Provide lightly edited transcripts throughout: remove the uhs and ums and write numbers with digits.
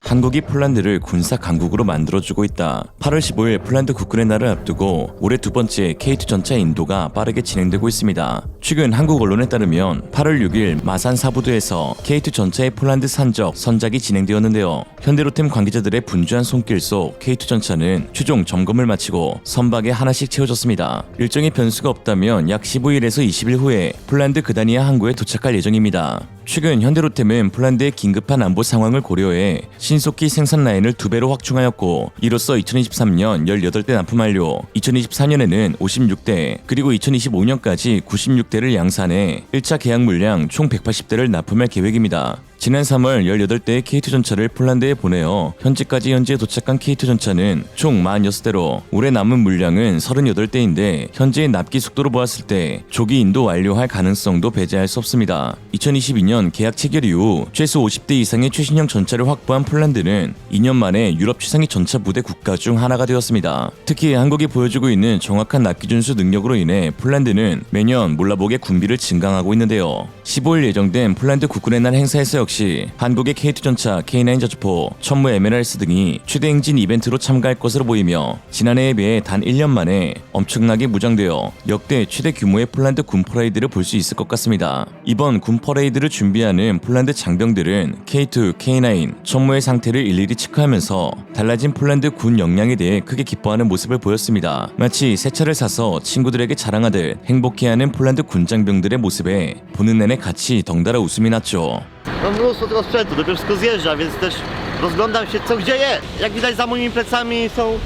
한국이 폴란드를 군사 강국으로 만들어주고 있다. 8월 15일 폴란드 국군의 날을 앞두고 올해 두 번째 K2 전차 인도가 빠르게 진행되고 있습니다. 최근 한국 언론에 따르면 8월 6일 마산 사부두에서 K2 전차의 폴란드 산적 선작이 진행되었는데요. 현대로템 관계자들의 분주한 손길 속 K2 전차는 최종 점검을 마치고 선박에 하나씩 채워졌습니다. 일정에 변수가 없다면 약 15일에서 20일 후에 폴란드 그다니아 항구에 도착할 예정입니다. 최근 현대로템은 폴란드의 긴급한 안보 상황을 고려해 신속히 생산 라인을 2배로 확충하였고, 이로써 2023년 18대 납품 완료, 2024년에는 56대, 그리고 2025년까지 96대를 양산해 1차 계약 물량 총 180대를 납품할 계획입니다. 지난 3월 18대의 K2 전차를 폴란드에 보내어 현재까지 현지에 도착한 K2 전차는 총 46대로 올해 남은 물량은 38대인데 현재의 납기 속도로 보았을 때 조기 인도 완료할 가능성도 배제할 수 없습니다. 2022년 계약 체결 이후 최소 50대 이상의 최신형 전차를 확보한 폴란드는 2년 만에 유럽 최상위 전차 부대 국가 중 하나가 되었습니다. 특히 한국이 보여주고 있는 정확한 납기 준수 능력으로 인해 폴란드는 매년 몰라보게 군비를 증강하고 있는데요. 15일 예정된 폴란드 국군의 날 행사에서 역시 한국의 K2 전차, K9 저주포, 천무 MLRS 등이 최대 행진 이벤트로 참가할 것으로 보이며, 지난해에 비해 단 1년 만에 엄청나게 무장되어 역대 최대 규모의 폴란드 군 퍼레이드를 볼 수 있을 것 같습니다. 이번 군 퍼레이드를 준비하는 폴란드 장병들은 K2, K9, 천무의 상태를 일일이 체크하면서 달라진 폴란드 군 역량에 대해 크게 기뻐하는 모습을 보였습니다. 마치 새 차를 사서 친구들에게 자랑하듯 행복해하는 폴란드 군 장병들의 모습에 보는 내내 같이 덩달아 웃음이 났죠. Mam mnóstwo tego sprzętu, dopiero wszystko zjeżdża, więc też rozglądam się co gdzie jest. Jak widać za moimi plecami są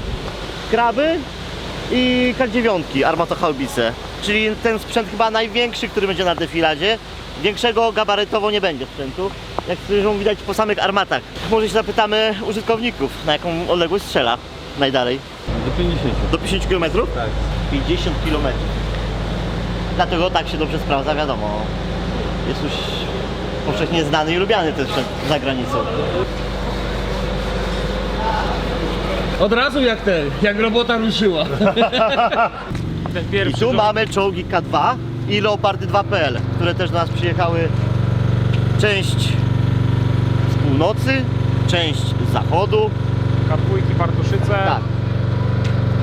kraby i K9, armatochaubice. Czyli ten sprzęt chyba największy, który będzie na defiladzie. Większego gabarytowo nie będzie sprzętu, jak zresztą widać po samych armatach. Może się zapytamy użytkowników, na jaką odległość strzela najdalej. Do 50. Do 50 km? Tak. 50 km. Dlatego tak się dobrze sprawdza, wiadomo. Jest już powszechnie znany i lubiany ten sprzęt za granicą. Od razu jak robota ruszyła. Ten I pierwszy tu mamy czołgi K2 i Leopardy 2PL, które też do nas przyjechały. Część z północy, część z zachodu. K2 Bartoszyce. Tak.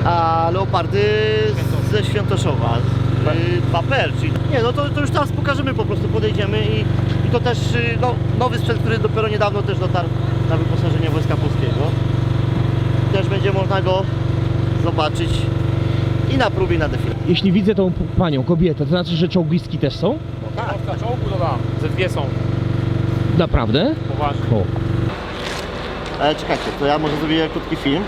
A Leopardy ze Świętoszowa. 2PL, czyli nie, no to już teraz pokażemy, po prostu podejdziemy i to też nowy sprzęt, który dopiero niedawno też dotarł na wyposażenie Wojska Polskiego. Też będzie można go zobaczyć i na próbie, i na defile. Jeśli widzę tą panią, kobietę, to znaczy, że czołgistki też są? Na czołgu dodam. Ze dwie są. Naprawdę? Poważnie. O. Ale czekajcie, to ja może zrobię krótki film.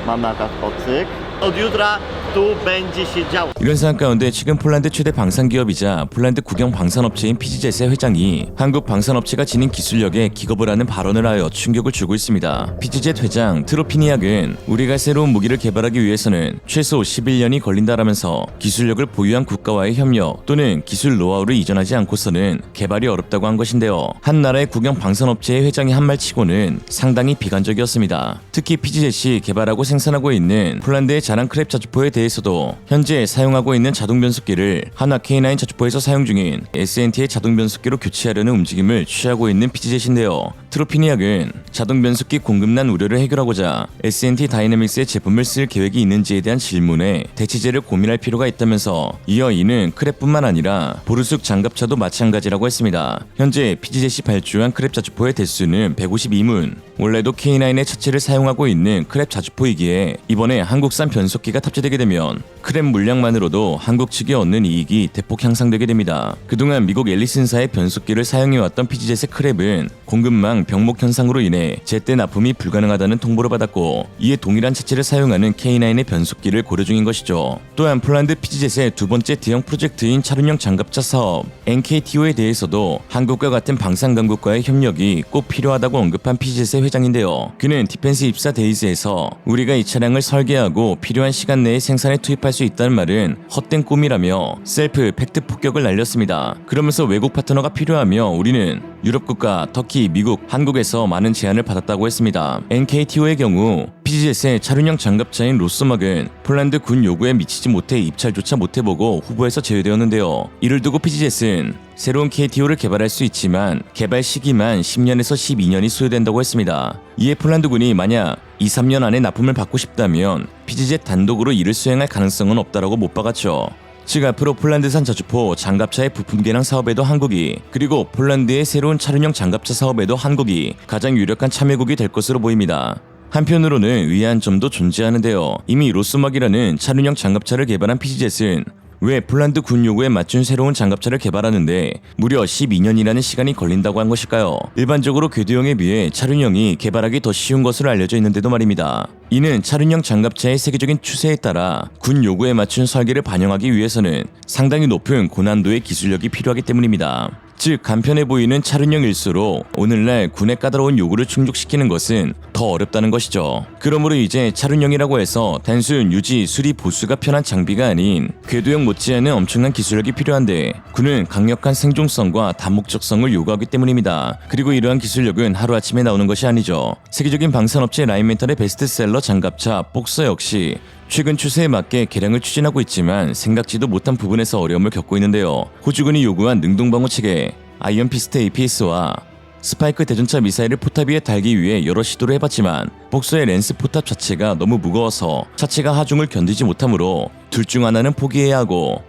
Mamy akurat odcyk. Od jutra tu będzie się działo. 이런 상황 가운데 최근 폴란드 최대 방산기업이자 폴란드 국영 방산업체인 PGZ의 회장이 한국 방산업체가 지닌 기술력에 기겁을 하는 발언을 하여 충격을 주고 있습니다. PGZ 회장 트로피니악은 우리가 새로운 무기를 개발하기 위해서는 최소 11년이 걸린다라면서 기술력을 보유한 국가와의 협력 또는 기술 노하우를 이전하지 않고서는 개발이 어렵다고 한 것인데요. 한 나라의 국영 방산업체의 회장이 한 말치고는 상당히 비관적이었습니다. 특히 PGZ이 개발하고 생산하고 있는 폴란드의 자랑 크랩 자주포에 대해서도 현재 사용하고 있는 자동 변속기를 한화 K9 자주포에서 사용 중인 S&T의 자동 변속기로 교체하려는 움직임을 취하고 있는 PGZ인데요. 트로피니악은 자동 변속기 공급난 우려를 해결하고자 S&T 다이내믹스의 제품을 쓸 계획이 있는지에 대한 질문에 대체제를 고민할 필요가 있다면서, 이어 이는 크랩뿐만 아니라 보르숙 장갑차도 마찬가지라고 했습니다. 현재 PGZ이 발주한 크랩 자주포의 대수는 152문, 원래도 K9의 차체를 사용하고 있는 크랩 자주포이기에 이번에 한국산 변속기가 탑재되게 되면 크랩 물량만으로도 한국 측이 얻는 이익이 대폭 향상되게 됩니다. 그동안 미국 앨리슨사의 변속기를 사용해왔던 PGZ의 크랩은 공급망 병목 현상으로 인해 제때 납품이 불가능하다는 통보를 받았고, 이에 동일한 차체를 사용하는 K9의 변속기를 고려 중인 것이죠. 또한 폴란드 PGZ의 두 번째 대형 프로젝트인 차륜형 장갑차 사업 NKTO에 대해서도 한국과 같은 방산 강국과의 협력이 꼭 필요하다고 언급한 PGZ의 회장인데요. 그는 디펜스 입사 데이즈에서 우리가 이 차량을 설계하고 필요한 시간 내에 생산에 투입할 수 있다는 말은 헛된 꿈이라며 셀프 팩트 폭격을 날렸습니다. 그러면서 외국 파트너가 필요하며 우리는 유럽 국가, 터키, 미국, 한국에서 많은 제안을 받았다고 했습니다. NKTO의 경우 PGZ의 차륜형 장갑차인 로스막은 폴란드 군 요구에 미치지 못해 입찰조차 못해보고 후보에서 제외되었는데요. 이를 두고 PGZ는 새로운 KTO를 개발할 수 있지만 개발 시기만 10년에서 12년이 소요된다고 했습니다. 이에 폴란드군이 만약 2-3년 안에 납품을 받고 싶다면 PGZ 단독으로 이를 수행할 가능성은 없다라고 못 박았죠. 즉 앞으로 폴란드산 자주포 장갑차의 부품 개량 사업에도 한국이, 그리고 폴란드의 새로운 차륜형 장갑차 사업에도 한국이 가장 유력한 참여국이 될 것으로 보입니다. 한편으로는 의아한 점도 존재하는데요. 이미 로스막이라는 차륜형 장갑차를 개발한 PGZ는 왜 폴란드 군 요구에 맞춘 새로운 장갑차를 개발하는데 무려 12년이라는 시간이 걸린다고 한 것일까요? 일반적으로 궤도형에 비해 차륜형이 개발하기 더 쉬운 것으로 알려져 있는데도 말입니다. 이는 차륜형 장갑차의 세계적인 추세에 따라 군 요구에 맞춘 설계를 반영하기 위해서는 상당히 높은 고난도의 기술력이 필요하기 때문입니다. 즉 간편해 보이는 차륜형일수록 오늘날 군의 까다로운 요구를 충족시키는 것은 더 어렵다는 것이죠. 그러므로 이제 차륜형이라고 해서 단순 유지, 수리, 보수가 편한 장비가 아닌 궤도형 못지않은 엄청난 기술력이 필요한데 군은 강력한 생존성과 다목적성을 요구하기 때문입니다. 그리고 이러한 기술력은 하루아침에 나오는 것이 아니죠. 세계적인 방산업체 라인멘탈의 베스트셀러 장갑차 복서 역시 최근 추세에 맞게 개량을 추진하고 있지만 생각지도 못한 부분에서 어려움을 겪고 있는데요. 호주군이 요구한 능동방어 체계 아이언피스트 APS와 스파이크 대전차 미사일을 포탑 위에 달기 위해 여러 시도를 해봤지만 복서의 랜스 포탑 자체가 너무 무거워서 차체가 하중을 견디지 못하므로 둘 중 하나는 포기해야 하고,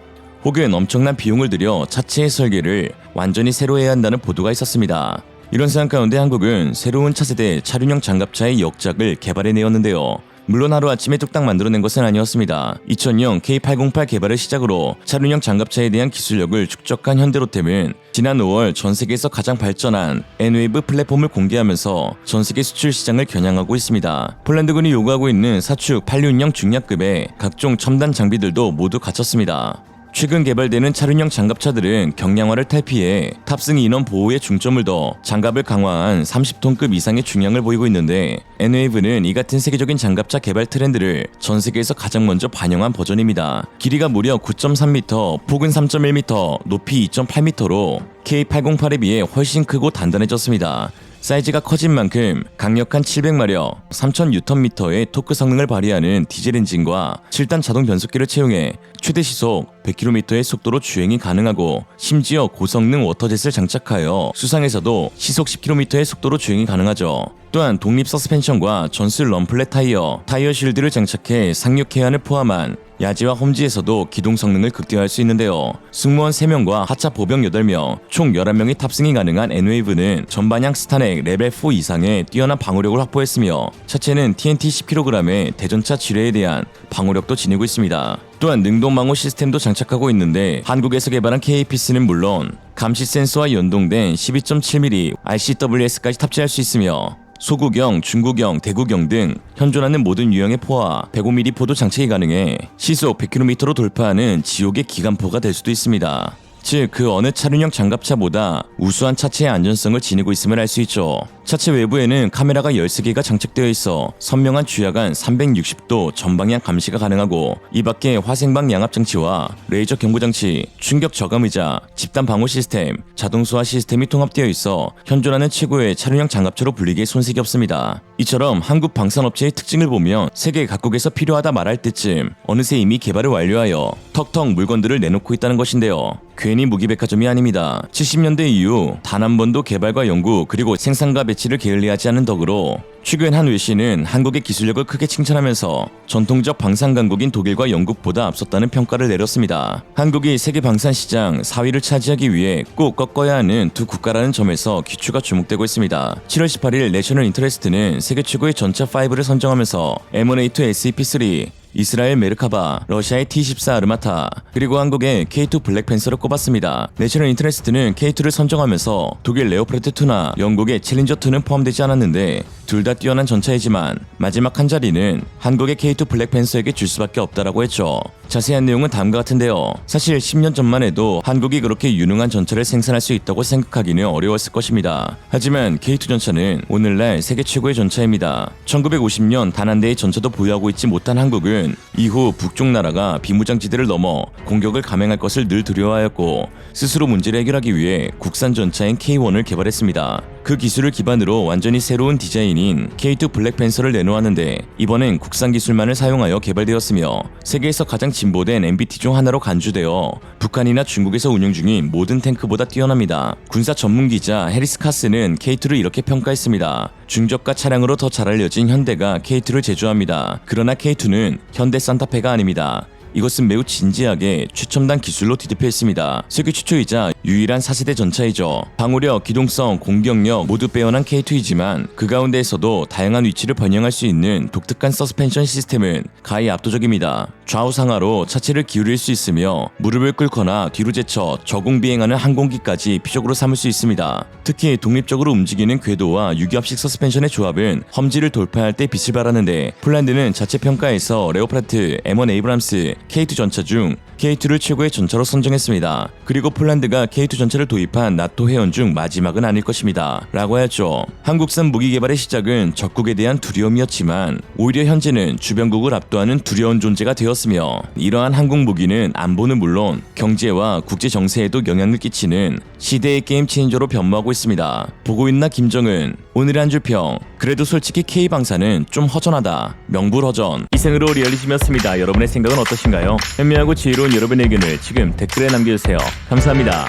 혹은 엄청난 비용을 들여 차체의 설계를 완전히 새로 해야 한다는 보도가 있었습니다. 이런 상황 가운데 한국은 새로운 차세대 차륜형 장갑차의 역작을 개발해내었는데요. 물론 하루아침에 뚝딱 만들어낸 것은 아니었습니다. 2000년 K808 개발을 시작으로 차륜형 장갑차에 대한 기술력을 축적한 현대로템은 지난 5월 전세계에서 가장 발전한 N-Wave 플랫폼을 공개하면서 전세계 수출 시장을 겨냥하고 있습니다. 폴란드군이 요구하고 있는 사축 866형 중량급의 각종 첨단 장비들도 모두 갖췄습니다. 최근 개발되는 차륜형 장갑차들은 경량화를 탈피해 탑승 인원 보호에 중점을 둬 장갑을 강화한 30톤급 이상의 중량을 보이고 있는데 N-Wave는 이 같은 세계적인 장갑차 개발 트렌드를 전 세계에서 가장 먼저 반영한 버전입니다. 길이가 무려 9.3m, 폭은 3.1m, 높이 2.8m로 K808에 비해 훨씬 크고 단단해졌습니다. 사이즈가 커진 만큼 강력한 700마력, 3000Nm의 토크 성능을 발휘하는 디젤 엔진과 7단 자동 변속기를 채용해 최대 시속 100km의 속도로 주행이 가능하고, 심지어 고성능 워터젯을 장착하여 수상에서도 시속 10km의 속도로 주행이 가능하죠. 또한 독립 서스펜션과 전술 럼플렛 타이어 쉴드를 장착해 상륙 해안을 포함한 야지와 험지에서도 기동 성능을 극대화할 수 있는데요. 승무원 3명과 하차 보병 8명, 총 11명이 탑승이 가능한 N-Wave는 전반향 스타넥 레벨 4 이상의 뛰어난 방어력을 확보했으며 차체는 TNT 10kg의 대전차 지뢰에 대한 방어력도 지니고 있습니다. 또한 능동방어 시스템도 장착하고 있는데 한국에서 개발한 KAPS는 물론 감시 센서와 연동된 12.7mm RCWS까지 탑재할 수 있으며 소구경, 중구경, 대구경 등 현존하는 모든 유형의 포와 105mm 포도 장착이 가능해 시속 100km로 돌파하는 지옥의 기관포가 될 수도 있습니다. 즉 그 어느 차륜형 장갑차보다 우수한 차체의 안전성을 지니고 있음을 알 수 있죠. 차체 외부에는 카메라가 13개가 장착되어 있어 선명한 주야간 360도 전방향 감시가 가능하고, 이 밖에 화생방 양압 장치와 레이저 경고 장치, 충격 저감 의자, 집단 방호 시스템, 자동 소화 시스템이 통합되어 있어 현존하는 최고의 차륜형 장갑차로 불리기에 손색이 없습니다. 이처럼 한국 방산업체의 특징을 보면 세계 각국에서 필요하다 말할 때쯤 어느새 이미 개발을 완료하여 턱턱 물건들을 내놓고 있다는 것인데요. 괜히 무기백화점이 아닙니다. 70년대 이후 단 한 번도 개발과 연구 그리고 생산과 배치를 게을리하지 않은 덕으로 최근 한 외신은 한국의 기술력을 크게 칭찬하면서 전통적 방산 강국인 독일과 영국보다 앞섰다는 평가를 내렸습니다. 한국이 세계 방산 시장 4위를 차지하기 위해 꼭 꺾어야 하는 두 국가라는 점에서 귀추가 주목되고 있습니다. 7월 18일 내셔널 인터레스트는 세계 최고의 전차 5를 선정하면서 M1A2 SEP3, 이스라엘 메르카바, 러시아의 T-14 아르마타, 그리고 한국의 K2 블랙팬서를 꼽았습니다. 내셔널 인터레스트는 K2를 선정하면서 독일 레오파르트2나 영국의 챌린저2는 포함되지 않았는데 둘 다 뛰어난 전차이지만 마지막 한 자리는 한국의 K2 블랙팬서에게 줄 수밖에 없다라고 했죠. 자세한 내용은 다음과 같은데요. 사실 10년 전만 해도 한국이 그렇게 유능한 전차를 생산할 수 있다고 생각하기는 어려웠을 것입니다. 하지만 K2 전차는 오늘날 세계 최고의 전차입니다. 1950년 단 한 대의 전차도 보유하고 있지 못한 한국은 이후 북쪽 나라가 비무장지대를 넘어 공격을 감행할 것을 늘 두려워하였고, 스스로 문제를 해결하기 위해 국산 전차인 K1을 개발했습니다. 그 기술을 기반으로 완전히 새로운 디자인인 K2 블랙팬서를 내놓았는데 이번엔 국산 기술만을 사용하여 개발되었으며 세계에서 가장 진보된 MBT 중 하나로 간주되어 북한이나 중국에서 운영 중인 모든 탱크보다 뛰어납니다. 군사 전문 기자 해리스 카스는 K2를 이렇게 평가했습니다. 중저가 차량으로 더 잘 알려진 현대가 K2를 제조합니다. 그러나 K2는 현대 산타페가 아닙니다. 이것은 매우 진지하게 최첨단 기술로 뒤덮여 있습니다. 세계 최초이자 유일한 4세대 전차이죠. 방호력, 기동성, 공격력 모두 빼어난 K2이지만 그 가운데에서도 다양한 위치를 변형할 수 있는 독특한 서스펜션 시스템은 가히 압도적입니다. 좌우 상하로 차체를 기울일 수 있으며 무릎을 꿇거나 뒤로 제쳐 저공 비행하는 항공기까지 피적으로 삼을 수 있습니다. 특히 독립적으로 움직이는 궤도와 유기압식 서스펜션의 조합은 험지를 돌파할 때 빛을 발하는데 폴란드는 자체 평가에서 레오파르트, M1 에이브람스, K2 전차 중 K2를 최고의 전차로 선정했습니다. 그리고 폴란드가 K2 전차를 도입한 나토 회원 중 마지막은 아닐 것입니다. 라고 하였죠. 한국산 무기 개발의 시작은 적국에 대한 두려움이었지만 오히려 현재는 주변국을 압도하는 두려운 존재가 되었으며 이러한 한국 무기는 안보는 물론 경제와 국제 정세에도 영향을 끼치는 시대의 게임 체인저로 변모하고 있습니다. 보고 있나 김정은? 오늘의 한 줄 평. 그래도 솔직히 K방사는 좀 허전하다. 명불허전. 이생으로 리얼리즘이었습니다. 여러분의 생각은 어떠신가요? 현명하고 지혜로운 여러분의 의견을 지금 댓글에 남겨주세요. 감사합니다.